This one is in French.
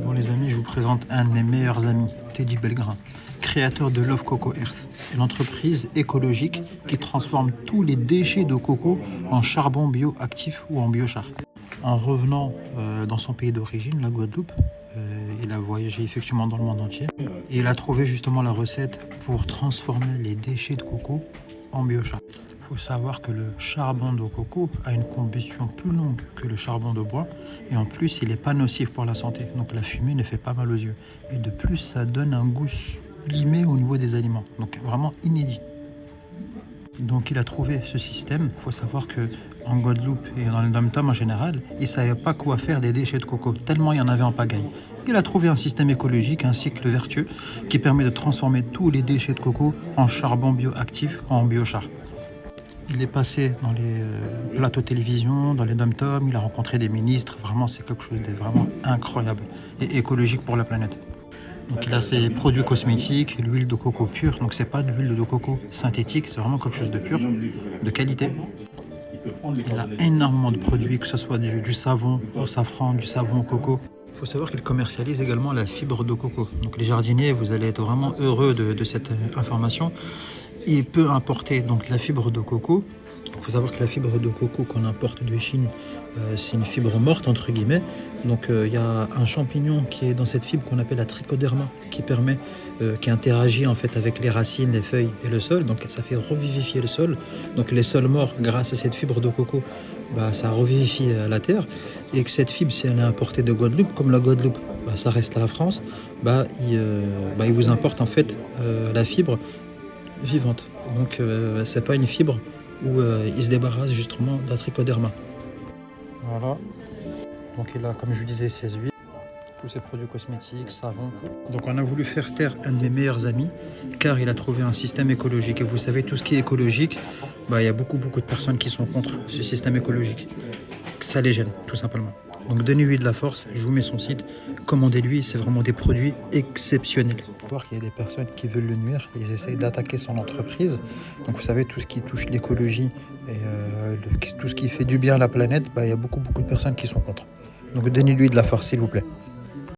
Bon les amis, je vous présente un de mes meilleurs amis, Teddy Belgrin, créateur de Love Coco Earth, une entreprise écologique qui transforme tous les déchets de coco en charbon bioactif ou en biochar. En revenant dans son pays d'origine, la Guadeloupe, il a voyagé effectivement dans le monde entier et il a trouvé justement la recette pour transformer les déchets de coco en biochar. Il faut savoir que le charbon de coco a une combustion plus longue que le charbon de bois et en plus il n'est pas nocif pour la santé, donc la fumée ne fait pas mal aux yeux et de plus ça donne un goût sublimé au niveau des aliments, donc vraiment inédit. Donc il a trouvé ce système. Il faut savoir que en Guadeloupe et dans le Dom-Tom en général, ils ne savaient pas quoi faire des déchets de coco, tellement il y en avait en pagaille. Il a trouvé un système écologique, un cycle vertueux, qui permet de transformer tous les déchets de coco en charbon bioactif, en biochar. Il est passé dans les plateaux de télévision, dans les Dom-Tom, il a rencontré des ministres, vraiment c'est quelque chose de vraiment incroyable et écologique pour la planète. Donc il a ses produits cosmétiques, l'huile de coco pure, donc c'est pas de l'huile de coco synthétique, c'est vraiment quelque chose de pur, de qualité. Il a énormément de produits, que ce soit du savon au safran, du savon au coco. Il faut savoir qu'il commercialise également la fibre de coco. Donc les jardiniers, vous allez être vraiment heureux de cette information. Il peut importer donc la fibre de coco. Il faut savoir que la fibre de coco qu'on importe de Chine, c'est une fibre morte entre guillemets. Donc il y a un champignon qui est dans cette fibre qu'on appelle la trichoderma, qui interagit en fait avec les racines, les feuilles et le sol. Donc ça fait revivifier le sol. Donc les sols morts, grâce à cette fibre de coco, ça revivifie la terre. Et que cette fibre, si elle est importée de Guadeloupe, comme la Guadeloupe, ça reste à la France, il vous importe en fait la fibre vivante. Donc c'est pas une fibre où il se débarrasse justement de la trichoderma. Voilà. Donc il a, comme je vous disais, ses huiles, tous ses produits cosmétiques, savon. Donc on a voulu faire taire un de mes meilleurs amis car il a trouvé un système écologique. Et vous savez, tout ce qui est écologique, il y a beaucoup de personnes qui sont contre ce système écologique. Ça les gêne, tout simplement. Donc donnez-lui de la force, je vous mets son site, commandez-lui, c'est vraiment des produits exceptionnels. Il faut voir qu'il y a des personnes qui veulent le nuire, ils essayent d'attaquer son entreprise. Donc vous savez, tout ce qui touche l'écologie et tout ce qui fait du bien à la planète, il y a beaucoup de personnes qui sont contre. Donc donnez-lui de la force s'il vous plaît.